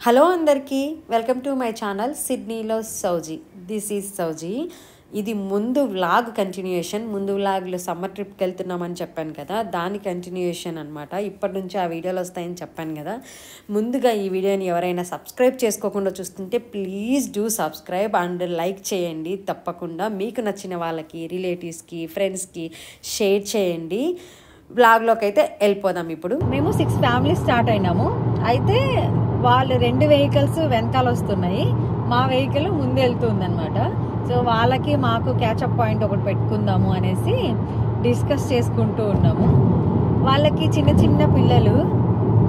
Hello అందరికీ welcome to my channel సిడ్నీలో సౌజీ. దిస్ ఈజ్ సౌజీ. ఇది ముందు వ్లాగ్ కంటిన్యూయేషన్. ముందు వ్లాగ్లో సమ్మర్ ట్రిప్కి వెళ్తున్నామని చెప్పాను కదా, దాని కంటిన్యూయేషన్ అనమాట. ఇప్పటి నుంచి ఆ వీడియోలు వస్తాయని చెప్పాను కదా. ముందుగా ఈ వీడియోని ఎవరైనా సబ్స్క్రైబ్ చేసుకోకుండా చూస్తుంటే please do subscribe and like చేయండి. తప్పకుండా మీకు నచ్చిన వాళ్ళకి, రిలేటివ్స్కి, ఫ్రెండ్స్కి షేర్ చేయండి. వ్లాగ్లోకి అయితే వెళ్ళిపోదాం. ఇప్పుడు మేము 6 ఫ్యామిలీస్ స్టార్ట్ అయినాము. అయితే వాళ్ళు 2 వెహికల్స్ వెనకాల వస్తున్నాయి, మా వెహికల్ ముందు వెళ్తుంది అనమాట. సో వాళ్ళకి మాకు క్యాచప్ పాయింట్ ఒకటి పెట్టుకుందాము అనేసి డిస్కస్ చేసుకుంటూ ఉన్నాము. వాళ్ళకి చిన్న చిన్న పిల్లలు,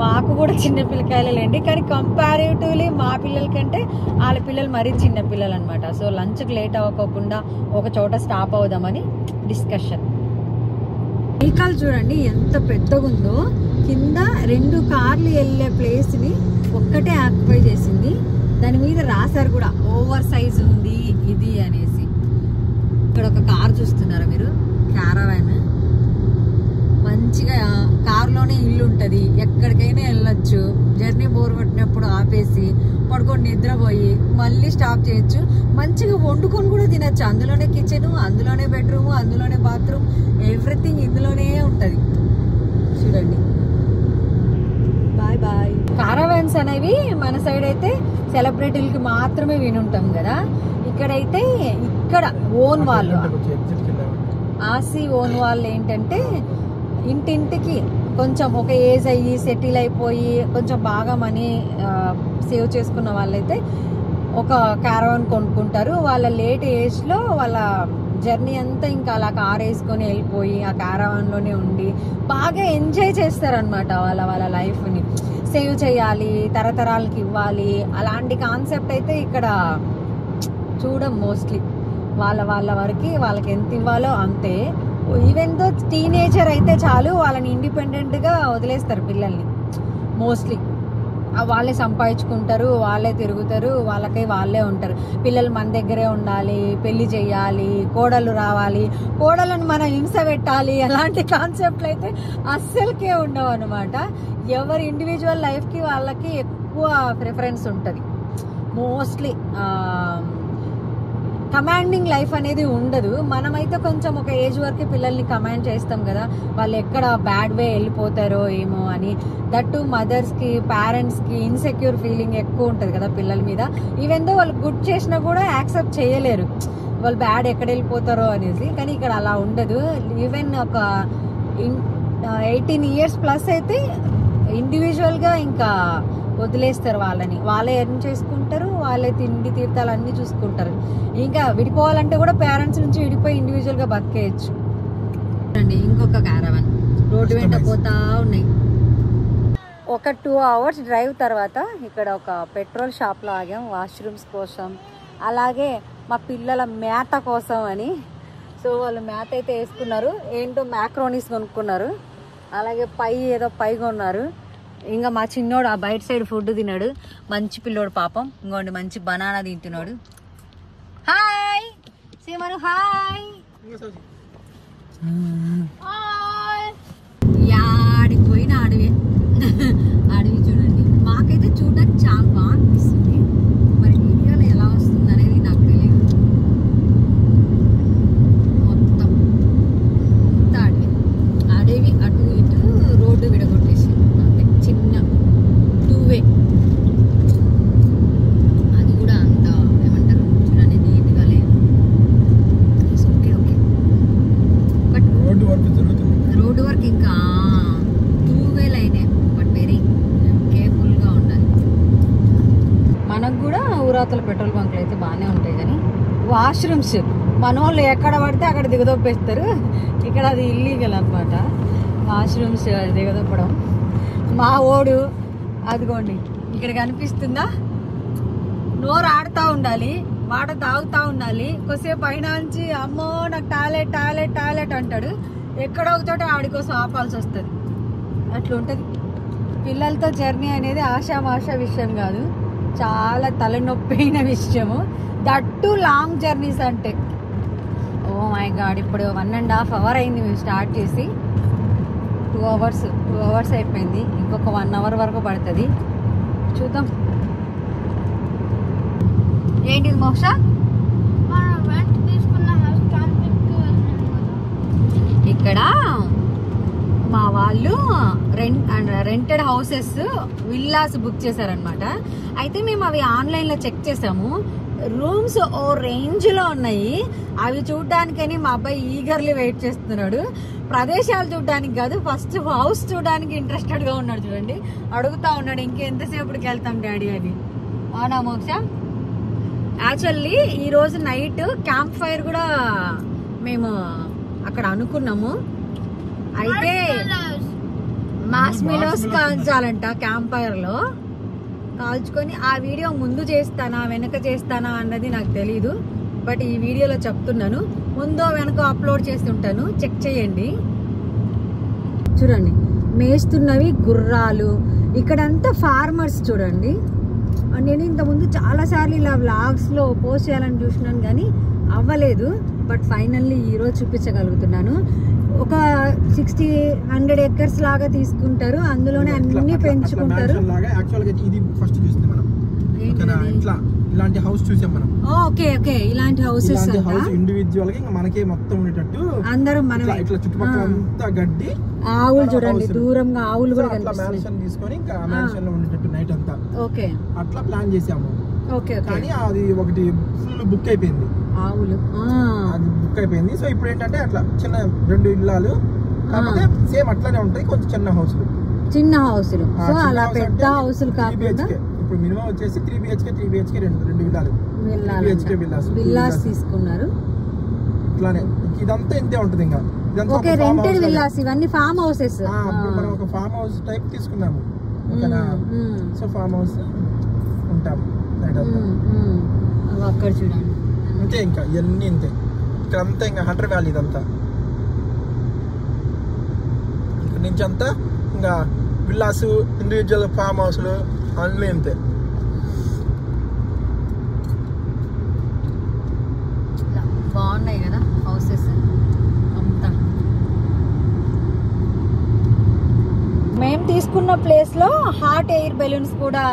మాకు కూడా చిన్న పిల్లకాయలేండి, కానీ కంపారిటివ్లీ మా పిల్లల కంటే వాళ్ళ పిల్లలు మరీ చిన్న పిల్లలు అనమాట. సో లంచ్కి లేట్ అవ్వకుండా ఒక చోట స్టాప్ అవుదామని డిస్కషన్. వెహికల్ చూడండి ఎంత పెద్దగా ఉందో. కింద 2 కార్లు వెళ్ళే ప్లేస్ ని ఒక్కటే ఆక్యుపై చేసింది. దాని మీద రాశారు కూడా ఓవర్ సైజ్ ఉంది ఇది అనేసి. ఇక్కడ ఒక కార్ చూస్తున్నారా మీరు, క్యారవాన్. మంచిగా కార్లోనే ఇల్లు ఉంటుంది, ఎక్కడికైనా వెళ్ళొచ్చు. జర్నీ బోర్ కొట్టినప్పుడు ఆపేసి పడుకొని నిద్రపోయి మళ్ళీ స్టాప్ చేయొచ్చు. మంచిగా వండుకొని కూడా తినచ్చు. అందులోనే కిచెన్, అందులోనే బెడ్రూమ్, అందులోనే బాత్రూమ్, ఎవ్రీథింగ్ ఇందులోనే ఉంటుంది. చూడండి. Bye bye. కారావాన్స్ అనేవి మన సైడ్ అయితే సెలబ్రిటీలకి మాత్రమే వినుంటాం కదా. ఇక్కడైతే ఇక్కడ ఓన్ వాళ్ళు, ఆసి ఓన్ వాళ్ళు ఏంటంటే ఇంటింటికి కొంచెం ఒక ఏజ్ అయ్యి సెటిల్ అయిపోయి కొంచెం బాగా మనీ సేవ్ చేసుకున్న వాళ్ళైతే ఒక క్యారవాన్ కొనుక్కుంటారు. వాళ్ళ లేట్ ఏజ్లో వాళ్ళ జర్నీ అంతా ఇంకా అలా కార్ వేసుకొని వెళ్ళిపోయి ఆ క్యారవాన్లోనే ఉండి బాగా ఎంజాయ్ చేస్తారనమాట. వాళ్ళ లైఫ్ని సేవ్ చేయాలి, తరతరాలకి ఇవ్వాలి, అలాంటి కాన్సెప్ట్ అయితే ఇక్కడ చూడం. మోస్ట్లీ వాళ్ళ వరకు వాళ్ళకి ఎంత ఇవ్వాలో అంతే. ఈవెన్ దో టీనేజర్ అయితే చాలు, వాళ్ళని ఇండిపెండెంట్గా వదిలేస్తారు పిల్లల్ని. మోస్ట్లీ వాళ్ళే సంపాదించుకుంటారు, వాళ్ళే తిరుగుతారు, వాళ్ళకై వాళ్ళే ఉంటారు. పిల్లలు మన దగ్గరే ఉండాలి, పెళ్లి చేయాలి, కోడలు రావాలి, కోడలను మనం హింస పెట్టాలి, అలాంటి కాన్సెప్ట్లు అయితే అస్సలకే ఉండవు అనమాట. ఎవరి ఇండివిజువల్ లైఫ్కి వాళ్ళకి ఎక్కువ ప్రిఫరెన్స్ ఉంటుంది. మోస్ట్లీ కమాండింగ్ లైఫ్ అనేది ఉండదు. మనమైతే కొంచెం ఒక ఏజ్ వరకు పిల్లల్ని కమాండ్ చేస్తాం కదా, వాళ్ళు ఎక్కడ బ్యాడ్ వే వెళ్ళిపోతారో ఏమో అని. దట్టు మదర్స్కి, పేరెంట్స్కి ఇన్సెక్యూర్ ఫీలింగ్ ఎక్కువ ఉంటుంది కదా పిల్లల మీద. ఈవెన్ దో వాళ్ళు గుడ్ చేసినా కూడా యాక్సెప్ట్ చేయలేరు, వాళ్ళు బ్యాడ్ ఎక్కడ వెళ్ళిపోతారో అనేసి. కానీ ఇక్కడ అలా ఉండదు. ఈవెన్ ఒక 18 years ప్లస్ అయితే ఇండివిజువల్గా ఇంకా వదిలేస్తారు వాళ్ళని. వాళ్ళే ఎర్న్ చేసుకుంటారు, వాళ్ళే తిండి తీర్థాలు అన్నీ చూసుకుంటారు. ఇంకా విడిపోవాలంటే కూడా పేరెంట్స్ నుంచి విడిపోయి ఇండివిజువల్గా బతికేయచ్చు. అండి ఇంకొక క్యారవాన్ రోడ్డు వెంట పోతా ఉన్నాయి. ఒక 2 hours డ్రైవ్ తర్వాత ఇక్కడ ఒక పెట్రోల్ షాప్లో ఆగాం వాష్రూమ్స్ కోసం, అలాగే మా పిల్లల మేత కోసం అని. సో వాళ్ళు మేత అయితే వేసుకున్నారు, ఏంటో మ్యాక్రోనీస్ కొనుక్కున్నారు, అలాగే ఏదో పై కొన్నారు. ఇంకా మా చిన్నోడు ఆ బయట సైడ్ ఫుడ్ తిన్నాడు, మంచి పిల్లోడు పాపం. ఇంకోండి మంచి బనానా తింటున్నాడు. హాయ్ సీమను, హాయ్. యాడికి పోయిన అడవి అడవి చూడండి. మాకైతే చూడడానికి చాలా బాగా అనిపిస్తుంది, మరి వీడియోలో ఎలా వస్తుంది అనేది నాకు తెలియదు. మొత్తం అడవి అటు ఇటు రోడ్డు విడగొట్టేసి చిన్న 2 way. అది కూడా అంత ఏమంటారు చూడండి, నీట్గా లేదు. ఓకే బట్ రోడ్డు వర్క్ ఇంకా 2 way అయినాయి. బట్ వెరీ కేర్ఫుల్గా ఉండాలి. మనకు కూడా ఊరాతల పెట్రోల్ బంక్లు అయితే బాగానే ఉంటాయి, కానీ వాష్రూమ్స్ మన వాళ్ళు ఎక్కడ పడితే అక్కడ దిగదొప్పేస్తారు. ఇక్కడ అది ఇల్లీగల్ అనమాట వాష్రూమ్స్ దిగదొప్పడం. మా ఓడు అదిగోండి ఇక్కడ కనిపిస్తుందా, నోరు ఆడుతూ ఉండాలి, వాటర్ తాగుతూ ఉండాలి. కొద్దిసేపు అయినా నుంచి అమ్మో నాకు టాయిలెట్ టాయిలెట్ టాయిలెట్ అంటాడు. ఎక్కడో ఒక చోట ఆడి కోసం ఆపాల్సి వస్తుంది. అట్లుంటుంది. పిల్లలతో జర్నీ అనేది ఆషామాషా విషయం కాదు, చాలా తలనొప్పైన విషయము. దట్టు లాంగ్ జర్నీస్ అంటే ఓ మై గాడ్. ఇప్పుడు 1.5 hour అయింది మేము స్టార్ట్ చేసి. 2 hours అయిపోయింది. ఇంకొక 1 hour వరకు పడుతుంది. చూద్దాం. ఏంటిది మోక్ష? ఇక్కడ మా వాళ్ళు రెంటెడ్ హౌసెస్ విల్లాస్ బుక్ చేశారనమాట. అయితే మేము అవి ఆన్లైన్ లో చెక్ చేసాము. రూమ్స్ ఓ రేంజ్ లో ఉన్నాయి. అవి చూడడానికని మా అబ్బాయి ఈగర్లీ వెయిట్ చేస్తున్నాడు. ప్రదేశాలు చూడడానికి కాదు, ఫస్ట్ హౌస్ చూడడానికి ఇంట్రెస్టెడ్ గా ఉన్నాడు. చూడండి, అడుగుతా ఉన్నాడు ఇంకెంతసేపటికి వెళ్తాం డాడీ అని. అవునా మోక్ష? యాక్చువల్లీ ఈ రోజు నైట్ క్యాంప్ ఫైర్ కూడా మేము అక్కడ అనుకున్నాము. అయితే మార్ష్మెలోస్ కాల్చాలంట క్యాంప్ ఫైర్ లో. కాల్చుకొని ఆ వీడియో ముందు చేస్తానా వెనక చేస్తానా అన్నది నాకు తెలీదు. బట్ ఈ వీడియోలో చెప్తున్నాను, ముందో వెనక అప్లోడ్ చేస్తుంటాను, చెక్ చేయండి. చూడండి, మేస్తున్నవి గుర్రాలు. ఇక్కడంతా ఫార్మర్స్ చూడండి. నేను ఇంతకుముందు చాలా సార్లు ఇలా వ్లాగ్స్ లో పోస్ట్ చేయాలని చూసినాను కానీ అవ్వలేదు. బట్ ఫైనల్లీ ఈరోజు చూపించగలుగుతున్నాను. ఒక 60-100 ఎకర్స్ లాగా తీసుకుంటారు, అందులోనే అన్ని పెంచుకుంటారు. ఇలాంటి హౌస్ చూసాం మనం. ఓకే ఓకే, ఇలాంటి హౌసెస్ ఇండివిజువల్ గా మనకే మొత్తం ఉండేటట్టు అందరూ మనం ఇట్లా చుట్టుపక్కల అంతా గడ్డి, ఆవులు చూడండి దూరంగా ఆవులు కూడా మ్యాన్షన్ తీసుకొని ఇంకా మ్యాన్షన్ లో ఉండేటట్టు నైట్ అంతా ఓకే అట్లా ప్లాన్ చేసాము. ఓకే కానీ అది ఒకటి ఫుల్ బుక్ అయిపోయింది, ఆవులు అది బుక్ అయిపోయింది. సో ఇప్పుడు ఏంటంటే అట్లా చిన్న 2 ఇల్లాలు, కాకపోతే సేమ్ అట్లానే ఉంటాయి, కొంచెం చిన్న హౌస్లు. సో అలా పెద్ద హౌస్లు కాకుండా ఇప్పుడు మినిమం వచ్చేసి 3 BHK 2 విల్లాలు విల్లాస్ తీసుకున్నారు. ఇట్లానే ఇదంతా ఇంతే ఉంటుంది. ఇంకా ఓకే, రెంటెడ్ విల్లాస్, ఇవన్నీ ఫామ్ హౌసెస్. మనం ఒక ఫామ్ హౌస్ టైప్ తీసుకున్నాము. సో ఫామ్ హౌస్ ఉంటాము అక్కడ చూడండి. అంతే, ఇంకా ఇవన్నీ ఇంతే. ఇక్కడ అంతా ఇంకా హంటర్ వ్యాలీ ఇదంతా. ఇక్కడ నుంచి అంతా ఇంకా విల్లాస్, ఇండివిజువల్ ఫామ్ హౌస్లు అన్నీ ఇంతే. బాగున్నాయి కదా హౌసెస్ అంతా. మేము తీసుకున్న ప్లేస్ లో హాట్ ఎయిర్ బెలూన్స్ కూడా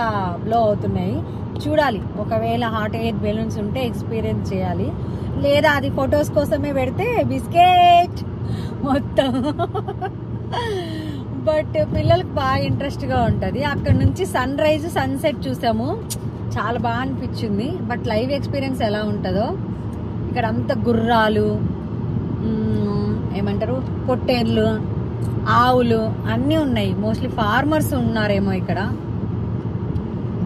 బ్లో అవుతున్నాయి. చూడాలి, ఒకవేళ హాట్ ఎయిర్ బెలూన్స్ ఉంటే ఎక్స్పీరియన్స్ చేయాలి, లేదా అది ఫొటోస్ కోసమే పెడితే బిస్కెట్ మొత్తం. బట్ పిల్లలకు బాగా ఇంట్రెస్ట్ గా ఉంటది. అక్కడ నుంచి సన్ రైజ్ సన్సెట్ చూసాము, చాలా బాగా అనిపించింది. బట్ లైవ్ ఎక్స్పీరియన్స్ ఎలా ఉంటుందో. ఇక్కడ అంతా గుర్రాలు, ఏమంటారు పొట్టేళ్ళు, ఆవులు అన్నీ ఉన్నాయి. మోస్ట్లీ ఫార్మర్స్ ఉన్నారేమో ఇక్కడ,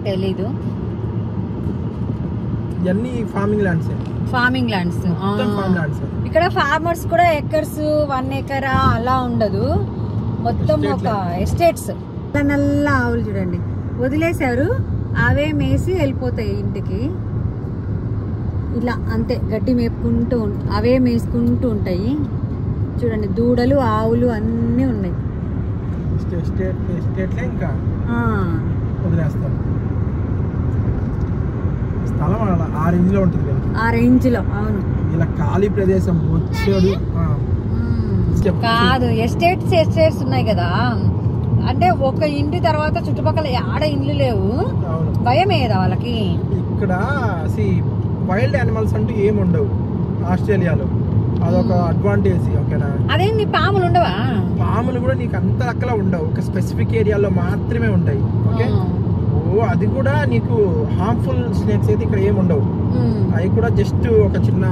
తెలీదు. ఫార్మింగ్ ల్యాండ్స్ ఇక్కడ. ఫార్మర్స్ కూడా ఎకర్స్ 1 ఎకరా అలా ఉండదు, మొత్తం ఒక ఎస్టేట్స్. నల్ల ఆవులు చూడండి వదిలేశారు, అవే మేసి వెళ్ళిపోతాయి ఇంటికి. ఇలా అంతే గడ్డి మేపుకుంటూ అవే మేసుకుంటూ ఉంటాయి. చూడండి, దూడలు ఆవులు అన్నీ ఉన్నాయి. ఇంకా వదిలేస్తారు. స్థలం ఆ రేంజ్ లో ఉంటుంది, ఆ రేంజ్ లో. అవును, ఇలా ఖాళీ ప్రదేశం వచ్చాడు కాదు. ఎస్టేట్స్ ఉన్నాయి కదా, అంటే ఒక ఇంటి తర్వాత చుట్టుపక్కల ఆడ ఇండ్లు లేవు, భయమే కదా వాళ్ళకి. ఇక్కడ వైల్డ్ యానిమల్స్ అంటూ ఏమి ఉండవు ఆస్ట్రేలియాలో, అదొక అడ్వాంటేజ్. ఓకేనా, అదేంటి పాములు ఉండవా? పాములు కూడా నీకు అంత అక్కలా ఉండవు, ఒక స్పెసిఫిక్ ఏరియాలో మాత్రమే ఉంటాయి. ఓకే, అది కూడా నీకు హార్మ్ఫుల్ స్నేక్స్ అయితే ఇక్కడ ఏమి ఉండవు. అవి కూడా జస్ట్ ఒక చిన్న,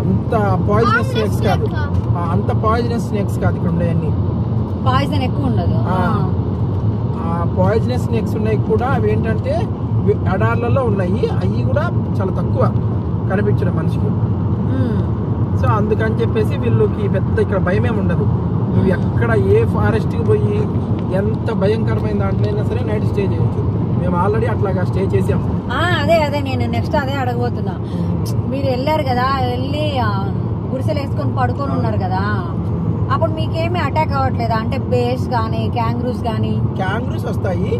అంత పాయిజనస్ స్నేక్స్ కాదు, అంత పాయిజనస్ స్నేక్స్ కాదు ఇక్కడ ఉండేవన్నీ. పాయిజన్ ఎక్కువ ఉండదు. పాయిజనస్ స్నేక్స్ ఉన్నాయి కూడా, అవి ఏంటంటే ఎడార్లలో ఉన్నాయి, అవి కూడా చాలా తక్కువ కనిపించడం మనిషికి. సో అందుకని చెప్పేసి వీళ్ళకి పెద్ద ఇక్కడ భయమేమి ఉండదు. నువ్వు ఎక్కడ ఏ ఫారెస్ట్ కి పోయి ఎంత భయంకరమైన దాంట్లో అయినా సరే నైట్ స్టే చేయొచ్చు. మేము ఆల్రెడీ అట్లాగా స్టే చేసాము. అదే నేను నెక్స్ట్ అదే అడగబోతున్నా. మీరు వెళ్ళారు కదా, వెళ్ళి గుడిసెలు వేసుకొని పడుకొని ఉన్నారు కదా, అప్పుడు మీకేమీ అటాక్ అవ్వట్లేదా? అంటే బేస్ గానీ క్యాంగ్రూస్ వస్తాయి,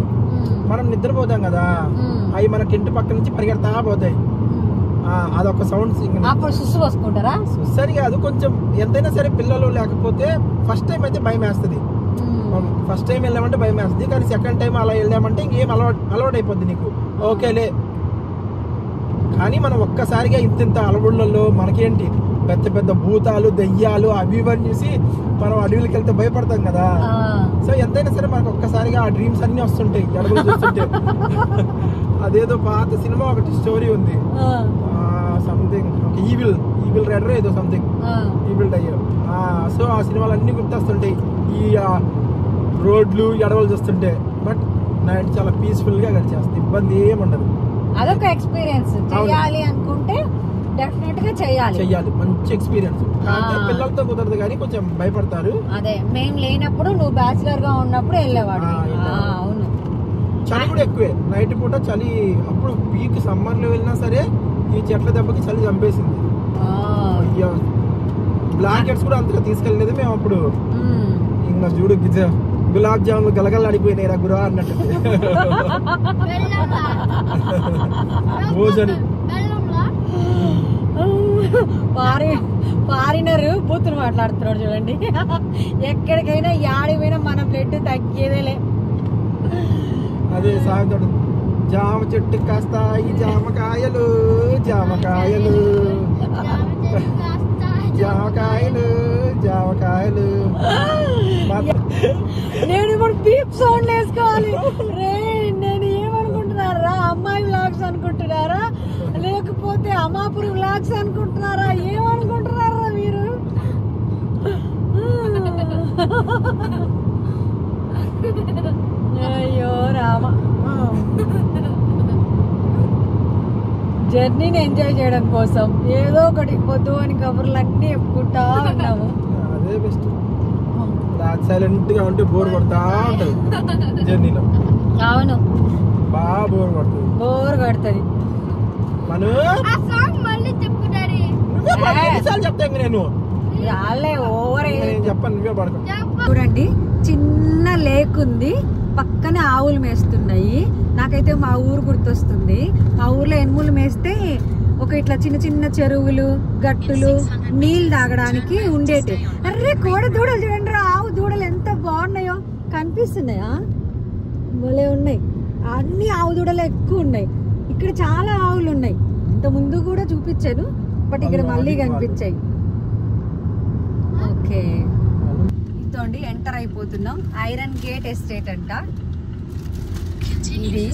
మనం నిద్రపోతాం కదా, అవి మన ఇంటి పక్క నుంచి పరిగెడతా పోతాయి. అదొక సౌండ్. అప్పుడు సుస్సు పోసుకుంటారా? సుస్సని కాదు, కొంచెం ఎంతైనా సరే పిల్లలు లేకపోతే ఫస్ట్ టైం అయితే భయం వేస్తుంది. ఫస్ట్ టైం వెళ్ళామంటే భయం వేస్తుంది, కానీ సెకండ్ టైం అలా వెళ్ళామంటే ఇంకేం అలవాటు అయిపోద్ది నీకు. ఓకేలే కానీ మనం ఒక్కసారిగా ఇంత అలవుళ్ళలో మనకేంటి పెద్ద పెద్ద భూతాలు దెయ్యాలు అవి ఇవన్నీ చూసి మనం అడవికి వెళ్తే భయపడతాం కదా. సో ఎంతైనా సరే మనకు ఒక్కసారిగా ఆ డ్రీమ్స్ అన్ని వస్తుంటాయి అడవులు చూస్తుంటే. అదేదో పాత సినిమా ఒకటి స్టోరీ ఉంది, సంథింగ్ ఈవిల్ రెడర్ ఏదో సంథింగ్ ఈవిల్ డయ్యర్. సో ఆ సినిమాలు అన్ని గుర్తొస్తుంటాయి ఈ రోడ్లు అడవులు చూస్తుంటే. బట్ నైట్ చాలా పీస్ఫుల్ గా గడిచేస్తుంది, ఇబ్బంది ఏమి ఉండదు. అదొక ఎక్స్పీరియన్స్. చేయాలి అనుకుంటే డెఫినెట్ గా చెయ్యాలి, మంచి ఎక్స్పీరియన్స్. పిల్లలతో కుదరదు కానీ కొంచెం భయపడతారు. అదే మేము లేనప్పుడు నువ్వు బ్యాచిలర్ గా ఉన్నప్పుడు వెళ్ళేవాడు. అవును, చలి కూడా ఎక్కువే నైట్ పూట చలి. అప్పుడు పీక్ సమ్మర్ లో వెళ్ళినా సరే ఈ చెట్ల దెబ్బకి చలి చంపేసింది. బ్లాంకెట్స్ కూడా అంతగా తీసుకెళ్ళలేదు మేము అప్పుడు. ఇంకా చూడు గులాబ్ జాములు గలగల అడిపోయినాయి రా గురా అన్నట్టు. భోజనం ఫారినర్ బూతులు మాట్లాడుతున్నాడు చూడండి. ఎక్కడికైనా యాడిపోయినా మన బ్లడ్ తగ్గేదేలే. అదే సాగుతాడు, జామ చెట్టు కాస్తాయి జామకాయలు జామకాయలు జామకాయలు జామకాయలు. నేను ఇప్పుడు బీప్ సౌండ్ వేసుకోవాలి. రే నేను ఏమనుకుంటున్నారా, అమ్మాయి వ్లాగ్స్ అనుకుంటున్నారా లేకపోతే అమ్మాపురి వ్లాగ్స్ అనుకుంటున్నారా, ఏమనుకుంటున్నారా మీరు? అయ్యో రామ, జర్నీని ఎంజాయ్ చేయడం కోసం ఏదో ఒకటి పొద్దు అని కబుర్లు అన్ని చెప్పుకుంటా ఉన్నాము. అదే బెస్ట్. సైలెంట్ గా ఉంటే బోర్ కొడతా ఉంటది జర్నీలో. అవును, బాగా బోర్ కొడుతుంది. మనం చెప్తా నేను ఓవర్ చెప్పాను, నువ్వే పడకు. చూడండి చిన్న లేక్ ఉంది, పక్కనే ఆవులు మేస్తున్నాయి. నాకైతే మా ఊరు గుర్తొస్తుంది. మా ఊర్లో ఎనుములు మేస్తే ఒక ఇట్లా చిన్న చిన్న చెరువులు గట్టులు నీళ్ళు తాగడానికి ఉండేటి. అర్రే కోడ దూడలు చూడండి, ఆవు దూడలు ఎంత బాగున్నాయో కనిపిస్తున్నాయా, భలే ఉన్నాయి. అన్ని ఆవు దూడలు ఎక్కువ ఉన్నాయి. ఇక్కడ చాలా ఆవులు ఉన్నాయి, ఇంత ముందు కూడా చూపించాను బట్ ఇక్కడ మళ్ళీ కనిపించాయి. ఓకే, ఇదండి ఎంటర్ అయిపోతున్నాం. ఐరన్ గేట్ ఎస్టేట్ అంట ఇది.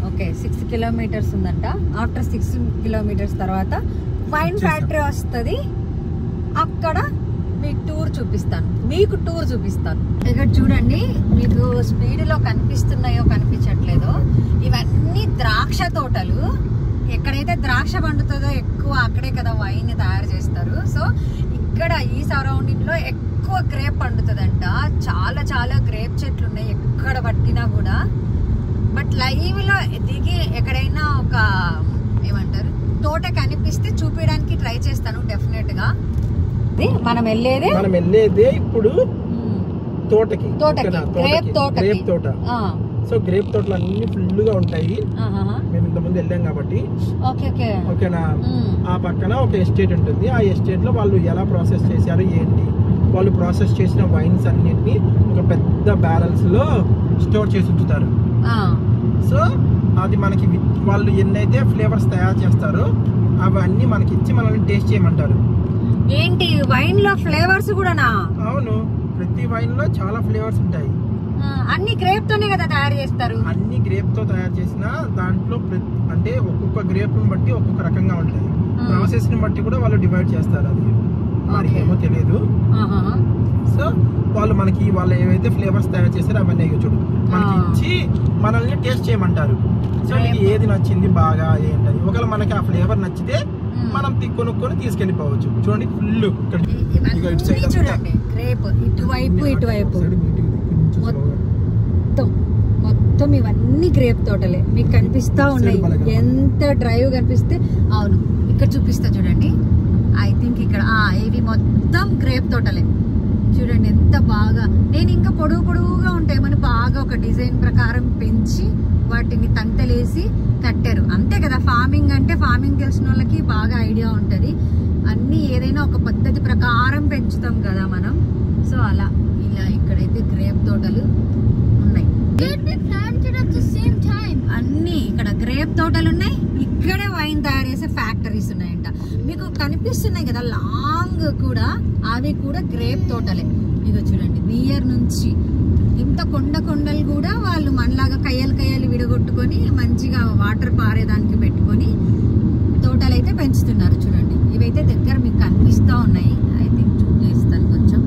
ఓకే 6 కిలోమీటర్స్ ఉందంట. ఆఫ్టర్ 6 కిలోమీటర్స్ తర్వాత వైన్ ఫ్యాక్టరీ వస్తుంది. అక్కడ మీకు టూర్ చూపిస్తాను. ఇక్కడ చూడండి, మీకు స్పీడ్ లో కనిపిస్తున్నాయో కనిపించట్లేదో, ఇవన్నీ ద్రాక్ష తోటలు. ఎక్కడైతే ద్రాక్ష పండుతుందో ఎక్కువ అక్కడే కదా వైన్ తయారు చేస్తారు. సో ఇక్కడ ఈ సరౌండింగ్ లో ఎక్కువ గ్రేప్ పండుతుందంట. చాలా చాలా గ్రేప్ చెట్లు ఉన్నాయి ఎక్కడ పట్టినా కూడా. బట్ లైవ్ లో దిగి ఎక్కడైనా ఒక ఏమంటారు తోట కనిపిస్తే చూపించడానికి ట్రై చేస్తాను డెఫినెట్ గా. మనం వెళ్ళేదే ఇప్పుడు తోటకి, గ్రేప్ తోట. సో గ్రేప్ తోటలు అన్ని ఫుల్ గా ఉంటాయి. మేము ఇంత ముందు వెళ్ళాం కాబట్టి. ఓకేనా, ఆ పక్కన ఒక ఎస్టేట్ ఉంటుంది. ఆ ఎస్టేట్ లో వాళ్ళు ఎలా ప్రాసెస్ చేశారు ఏంటి, వాళ్ళు ప్రాసెస్ చేసిన వైన్స్ అన్నిటిని ఒక పెద్ద బ్యారల్స్ లో స్టోర్ చేసి ఉంచుతారు. సో అది మనకి వాళ్ళు ఎన్నైతే ఫ్లేవర్స్ తయారు చేస్తారో అవన్నీ మనకి ఇచ్చి మనల్ని టేస్ట్ చేయమంటారు. ఏంటి వైన్ లో ఫ్లేవర్స్ కూడానా? అవును, ప్రతి వైన్ లో చాలా ఫ్లేవర్స్ ఉంటాయి. అన్ని గ్రేప్ తోనే కదా తయారు చేస్తారు. అన్ని గ్రేప్ తో తయారు చేసిన దాంట్లో అంటే ఒక్కొక్క గ్రేప్ ని బట్టి ఒక్కొక్క రకంగా ఉంటాయి. ప్రాసెస్ ని బట్టి కూడా వాళ్ళు డివైడ్ చేస్తారు. అది మరి ఏమో తెలియదు. సో వాళ్ళు మనకి వాళ్ళు ఏవైతే ఫ్లేవర్స్ తయారు చేస్తారో అవన్నీ చూడు మనకి ఇచ్చి మనల్ని టేస్ట్ చేయమంటారు. సో మీకు ఏది నచ్చింది బాగా ఏంటని, ఒకవేళ మనకి ఆ ఫ్లేవర్ నచ్చితే మనం కొనుక్కొని తీసుకెళ్లిపోవచ్చు. చూడండి ఫుల్ ఇటువైపు మొత్తం ఇవన్నీ గ్రేప్ తోటలే మీకు కనిపిస్తా ఉన్నాయి. ఎంత డ్రైవ్ కనిపిస్తే. అవును, ఇక్కడ చూపిస్తా చూడండి. ఐ థింక్ ఇక్కడ ఇవి మొత్తం గ్రేప్ తోటలే. చూడండి ఎంత బాగా. నేను ఇంకా పొడుగుగా ఉంటాయి మన బాగా ఒక డిజైన్ ప్రకారం పెంచి వాటిని తంతలేసి కట్టారు. అంతే కదా, ఫార్మింగ్ అంటే ఫార్మింగ్ తెలిసిన వాళ్ళకి బాగా ఐడియా ఉంటది. అన్ని ఏదైనా ఒక పద్ధతి ప్రకారం పెంచుతాం కదా మనం. సో అలా ఇలా ఇక్కడైతే గ్రేప్ తోటలు ఉన్నాయి. అన్ని ఇక్కడ గ్రేప్ తోటలు ఉన్నాయి. ఇక్కడే వైన్ తయారు చేసే ఫ్యాక్టరీస్ ఉన్నాయంట. మీకు కనిపిస్తున్నాయి కదా లాంగ్ కూడా, అవి కూడా గ్రేప్ తోటలే. ఇక చూడండి బియర్ నుంచి ఇంత కొండలు కూడా వాళ్ళు మనలాగా కయ్యలు విడగొట్టుకొని మంచిగా వాటర్ పారేదానికి పెట్టుకొని తోటలు అయితే పెంచుతున్నారు. చూడండి ఇవైతే దగ్గర మీకు కనిపిస్తా ఉన్నాయి. ఐ థింక్ చూపిస్తాను కొంచెం.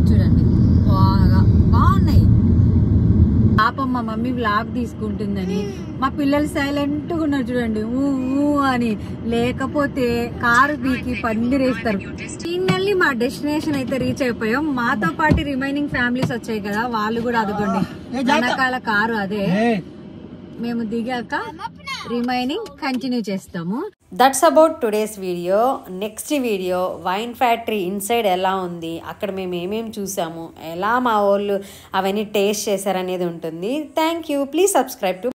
చూడండి బాగున్నాయి. పాపం మా మమ్మీ వ్లాగ్ తీసుకుంటుందని మా పిల్లలు సైలెంట్ గా ఉన్నారు. చూడండి ఊ అని, లేకపోతే కారు బీకి పందిరేస్తారు. ఫైనల్లీ మా డెస్టినేషన్ అయితే రీచ్ అయిపోయాం. మాతో పాటు రిమైనింగ్ ఫ్యామిలీస్ వచ్చాయి కదా, వాళ్ళు కూడా అదుకోండి వెనకాల కారు అదే. మేము దిగాక రిమైనింగ్ కంటిన్యూ చేస్తాము. That's about today's video. Next video wine factory inside ఎలా ఉంది, అక్కడ మేము ఏమేమి చూసాము, ఎలా మా వాళ్ళు అవన్నీ టేస్ట్ చేశారనేది ఉంటుంది. Thank you. Please subscribe to